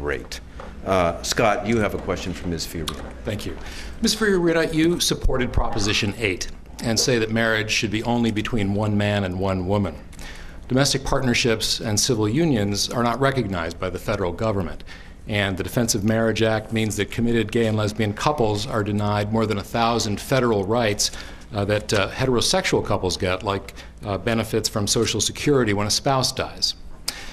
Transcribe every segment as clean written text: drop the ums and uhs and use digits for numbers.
great. Scott, you have a question from Ms. Fiorina. Thank you. Ms. Fiorina, you supported Proposition 8 and say that marriage should be only between one man and one woman. Domestic partnerships and civil unions are not recognized by the federal government, and the Defense of Marriage Act means that committed gay and lesbian couples are denied more than 1,000 federal rights that heterosexual couples get, like benefits from Social Security when a spouse dies.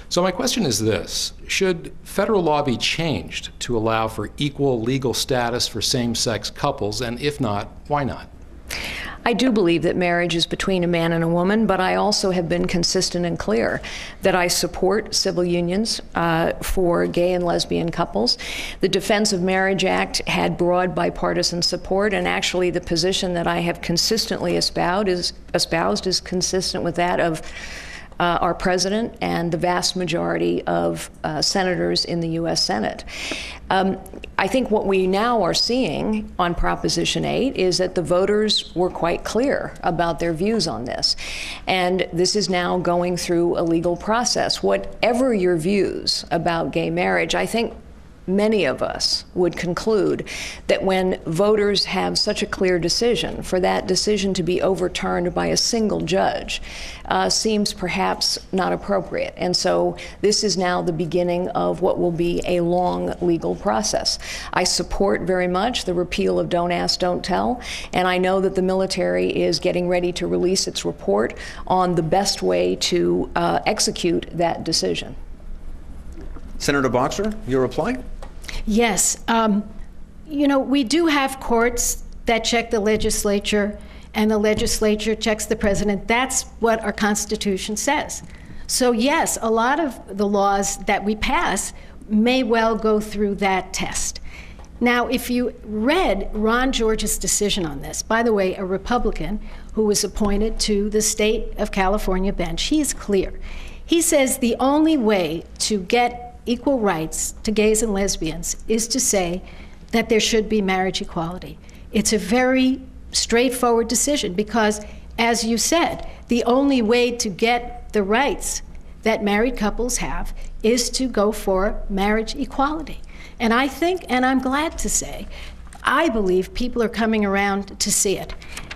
So my question is this: should federal law be changed to allow for equal legal status for same-sex couples, and if not, why not? I do believe that marriage is between a man and a woman, but I also have been consistent and clear that I support civil unions for gay and lesbian couples. The Defense of Marriage Act had broad bipartisan support, and actually the position that I have consistently espoused is consistent with that of our president and the vast majority of senators in the U.S. Senate. I think what we now are seeing on Proposition 8 is that the voters were quite clear about their views on this. And this is now going through a legal process. Whatever your views about gay marriage, I think many of us would conclude that when voters have such a clear decision, for that decision to be overturned by a single judge seems perhaps not appropriate. And so this is now the beginning of what will be a long legal process. I support very much the repeal of Don't Ask, Don't Tell, and I know that the military is getting ready to release its report on the best way to execute that decision. Senator Boxer, your reply? Yes. You know, we do have courts that check the legislature, and the legislature checks the president. That's what our Constitution says. So yes, a lot of the laws that we pass may well go through that test. Now, if you read Ron George's decision on this, by the way, a Republican who was appointed to the state of California bench, he is clear. He says the only way to get equal rights to gays and lesbians is to say that there should be marriage equality. It's a very straightforward decision because, as you said, the only way to get the rights that married couples have is to go for marriage equality. And I think, and I'm glad to say, I believe people are coming around to see it.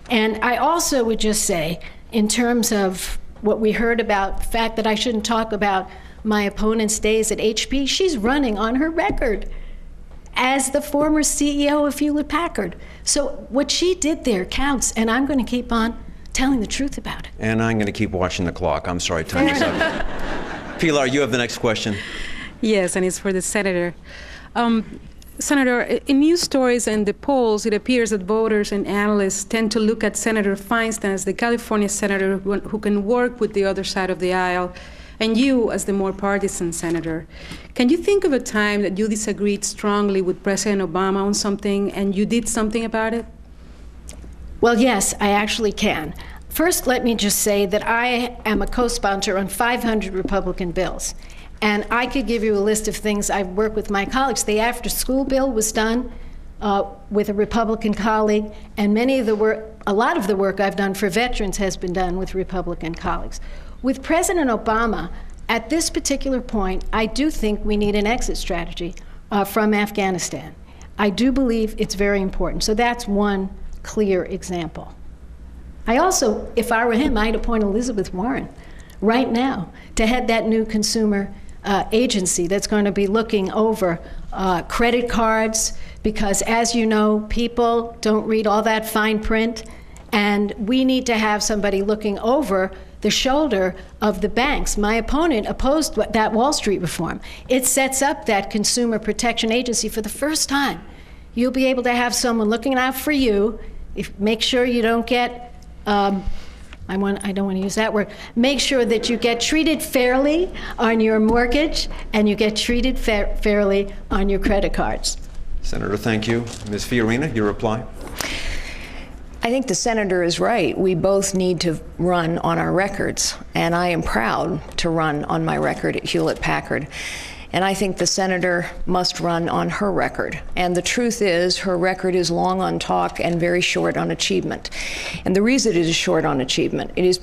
And I also would just say, in terms of what we heard about the fact that I shouldn't talk about my opponent's days at HP, she's running on her record as the former CEO of Hewlett-Packard. So what she did there counts, and I'm going to keep on telling the truth about it. And I'm going to keep watching the clock. I'm sorry, time is up. Pilar, you have the next question. Yes, and it's for the senator. Senator, in news stories and the polls, it appears that voters and analysts tend to look at Senator Feinstein as the California senator who can work with the other side of the aisle, and you as the more partisan senator. Can you think of a time that you disagreed strongly with President Obama on something and you did something about it? Well, yes, I actually can. First, let me just say that I am a co-sponsor on 500 Republican bills. And I could give you a list of things I've worked with my colleagues. The after-school bill was done with a Republican colleague, and a lot of the work I've done for veterans has been done with Republican colleagues. With President Obama, at this particular point, I do think we need an exit strategy from Afghanistan. I do believe it's very important. So that's one clear example. I also, if I were him, I'd appoint Elizabeth Warren right now to head that new consumer agency that's going to be looking over credit cards, because as you know, people don't read all that fine print, and we need to have somebody looking over the shoulder of the banks. My opponent opposed that Wall Street reform. It sets up that consumer protection agency for the first time. You'll be able to have someone looking out for you. Make sure you don't get, I don't want to use that word, make sure that you get treated fairly on your mortgage and you get treated fairly on your credit cards. Senator, thank you. Ms. Fiorina, your reply. I think the senator is right. We both need to run on our records, and I am proud to run on my record at Hewlett-Packard. And I think the senator must run on her record. And the truth is, her record is long on talk and very short on achievement. And the reason it is short on achievement, it is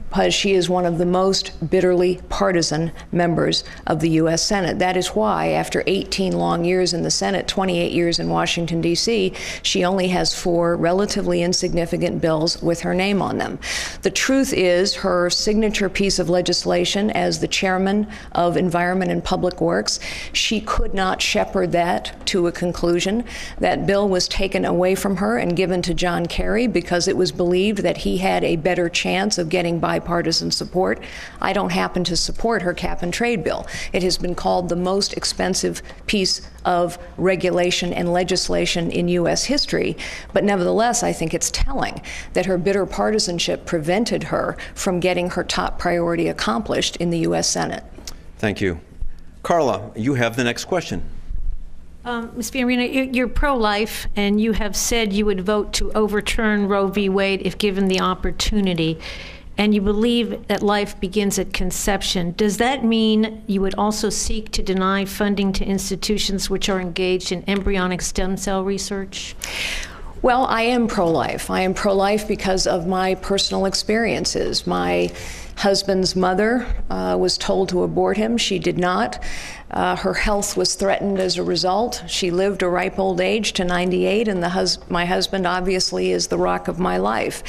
because she is one of the most bitterly partisan members of the U.S. Senate. That is why, after 18 long years in the Senate, 28 years in Washington, D.C., she only has 4 relatively insignificant bills with her name on them. The truth is, her signature piece of legislation as the chairman of Environment and Public Works, she could not shepherd that to a conclusion. That bill was taken away from her and given to John Kerry because it was believed that he had a better chance of getting bipartisan support. I don't happen to support her cap and trade bill. It has been called the most expensive piece of regulation and legislation in U.S. history, but nevertheless, I think it's telling that her bitter partisanship prevented her from getting her top priority accomplished in the U.S. Senate. Thank you. Carla, you have the next question. Ms. Fiorina, you're pro-life, and you have said you would vote to overturn Roe v. Wade if given the opportunity, and you believe that life begins at conception. Does that mean you would also seek to deny funding to institutions which are engaged in embryonic stem cell research? Well, I am pro-life. I am pro-life because of my personal experiences. My husband's mother was told to abort him. She did not. Her health was threatened as a result. She lived a ripe old age to 98, and my husband obviously is the rock of my life.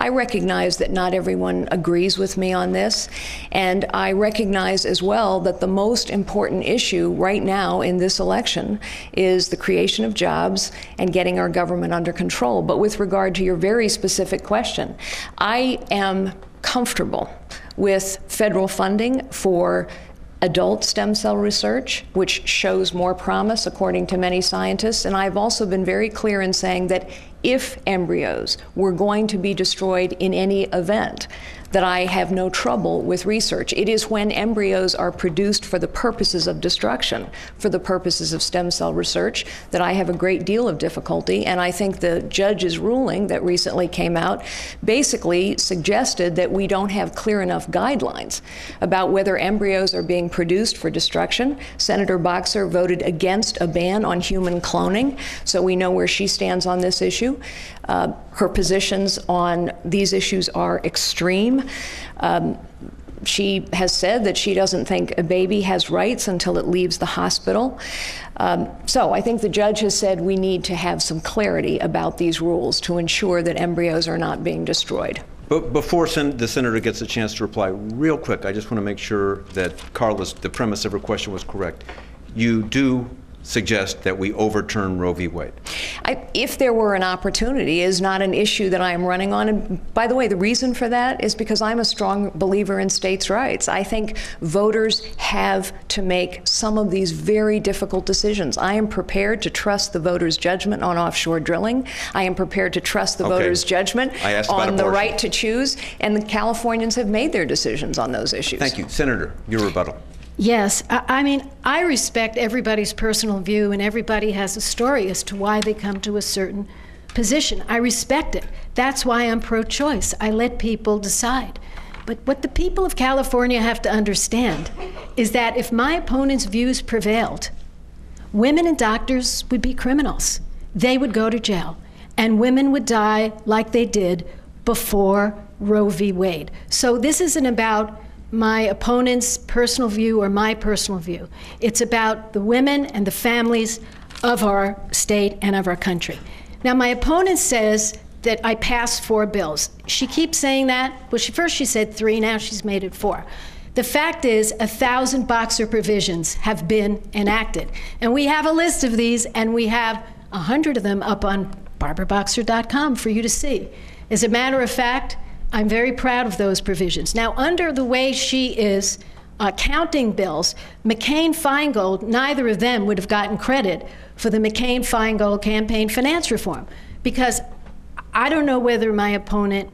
I recognize that not everyone agrees with me on this, and I recognize as well that the most important issue right now in this election is the creation of jobs and getting our government under control. But with regard to your very specific question, I am comfortable with federal funding for adult stem cell research, which shows more promise according to many scientists. And I've also been very clear in saying that if embryos were going to be destroyed in any event, that I have no trouble with research. It is when embryos are produced for the purposes of destruction, for the purposes of stem cell research, that I have a great deal of difficulty. And I think the judge's ruling that recently came out basically suggested that we don't have clear enough guidelines about whether embryos are being produced for destruction. Senator BOXER voted against a ban on human cloning, so we know where she stands on this issue. Her positions on these issues are extreme. She has said that she doesn't think a baby has rights until it leaves the hospital. So I think the judge has said we need to have some clarity about these rules to ensure that embryos are not being destroyed. But before the senator gets a chance to reply, real quick, I just want to make sure that the premise of her question was correct. You do suggest that we overturn Roe v. Wade? If there were an opportunity, is not an issue that I am running on. And by the way, the reason for that is because I'm a strong believer in states' rights. I think voters have to make some of these very difficult decisions. I am prepared to trust the voters' judgment on offshore drilling. I am prepared to trust the voters' judgment on the right to choose. And the Californians have made their decisions on those issues. Thank you. Senator, your rebuttal. Yes, I mean, I respect everybody's personal view, and everybody has a story as to why they come to a certain position. I respect it. That's why I'm pro-choice. I let people decide. But what the people of California have to understand is that if my opponent's views prevailed, women and doctors would be criminals. They would go to jail, and women would die like they did before Roe v. Wade. So this isn't about my opponent's personal view or my personal view. It's about the women and the families of our state and of our country. Now, my opponent says that I passed 4 bills. She keeps saying that. Well, first she said 3, now she's made it 4. The fact is 1,000 BOXER provisions have been enacted. And we have a list of these, and we have 100 of them up on barbaraboxer.com for you to see. As a matter of fact, I'm very proud of those provisions. Now, under the way she is counting bills, McCain-Feingold, neither of them would have gotten credit for the McCain-Feingold campaign finance reform, because I don't know whether my opponent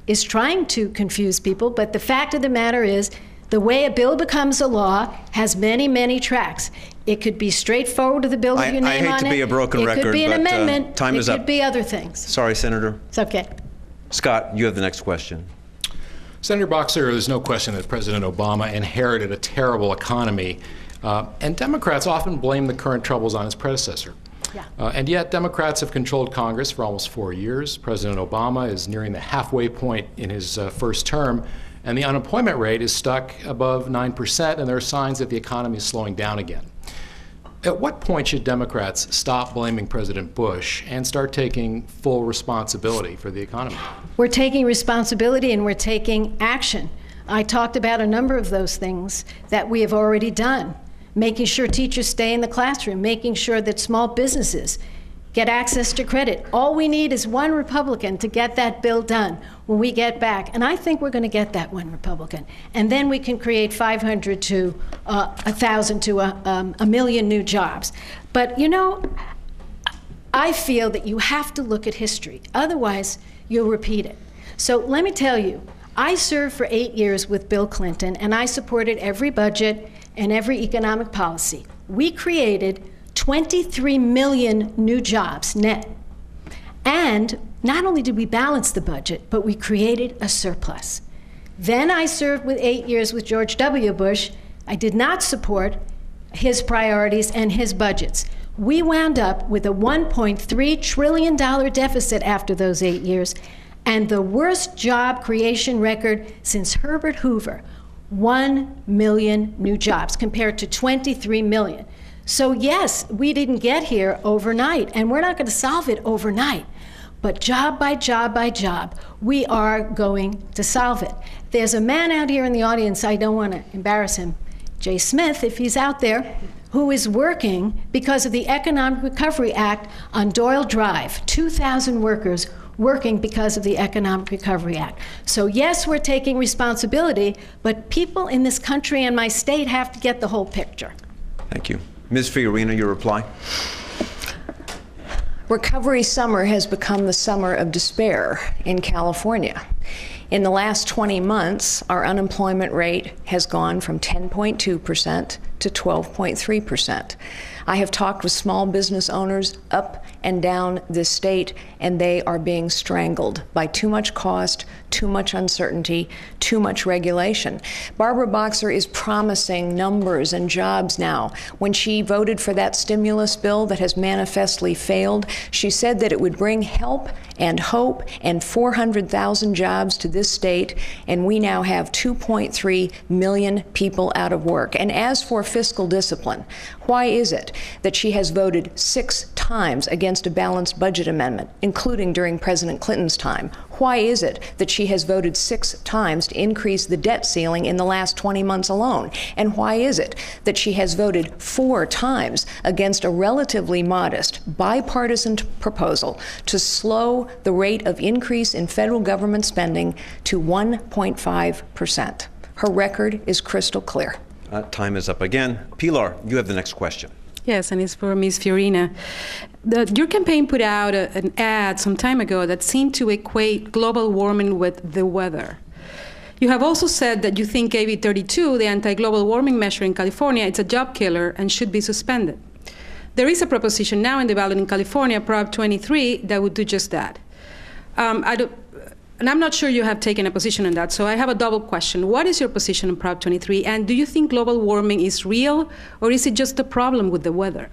is trying to confuse people, but the fact of the matter is the way a bill becomes a law has many, many tracks. It could be straightforward with a bill with your name on it. I hate to be a broken record, it could be an amendment. Time is up. It could be other things. Sorry, Senator. It's okay. Scott, you have the next question. Senator BOXER, there's no question that President Obama inherited a terrible economy, and Democrats often blame the current troubles on his predecessor. Yeah. And yet, Democrats have controlled Congress for almost 4 years. President Obama is nearing the halfway point in his first term, and the unemployment rate is stuck above 9%, and there are signs that the economy is slowing down again. At what point should Democrats stop blaming President Bush and start taking full responsibility for the economy? We're taking responsibility and we're taking action. I talked about a number of those things that we have already done. Making sure teachers stay in the classroom, making sure that small businesses get access to credit. All we need is one Republican to get that bill done when we get back. And I think we're going to get that one Republican. And then we can create 500 to 1,000 to a million new jobs. But, you know, I feel that you have to look at history. Otherwise, you'll repeat it. So let me tell you, I served for 8 years with Bill Clinton, and I supported every budget and every economic policy. We created 23 million new jobs net. And not only did we balance the budget, but we created a surplus. Then I served with 8 years with George W. Bush. I did not support his priorities and his budgets. We wound up with a $1.3 trillion deficit after those 8 years, and the worst job creation record since Herbert Hoover. 1 million new jobs compared to 23 million. So yes, we didn't get here overnight, and we're not going to solve it overnight. But job by job by job, we are going to solve it. There's a man out here in the audience, I don't want to embarrass him, Jay Smith, if he's out there, who is working because of the Economic Recovery Act on Doyle Drive. 2,000 workers working because of the Economic Recovery Act. So yes, we're taking responsibility, but people in this country and my state have to get the whole picture. Thank you. Ms. Fiorina, your reply. Recovery summer has become the summer of despair in California. In the last 20 months, our unemployment rate has gone from 10.2% to 12.3%. I have talked with small business owners up and down this state, and they are being strangled by too much cost, too much uncertainty, too much regulation. Barbara Boxer is promising numbers and jobs now. When she voted for that stimulus bill that has manifestly failed, she said that it would bring help and hope and 400,000 jobs to this state, and we now have 2.3 million people out of work. And as for fiscal discipline, why is it that she has voted 6 times against a balanced budget amendment, including during President Clinton's time? Why is it that she has voted 6 times to increase the debt ceiling in the last 20 months alone? And why is it that she has voted 4 times against a relatively modest bipartisan proposal to slow the rate of increase in federal government spending to 1.5%? Her record is crystal clear. Time is up again. Pilar, you have the next question. Yes, and it's for Ms. Fiorina. Your campaign put out an ad some time ago that seemed to equate global warming with the weather. You have also said that you think AB 32, the anti-global warming measure in California, it's a job killer and should be suspended. There is a proposition now in the ballot in California, Prop 23, that would do just that. And I'm not sure you have taken a position on that, so I have a double question. What is your position on Prop 23, and do you think global warming is real, or is it just a problem with the weather?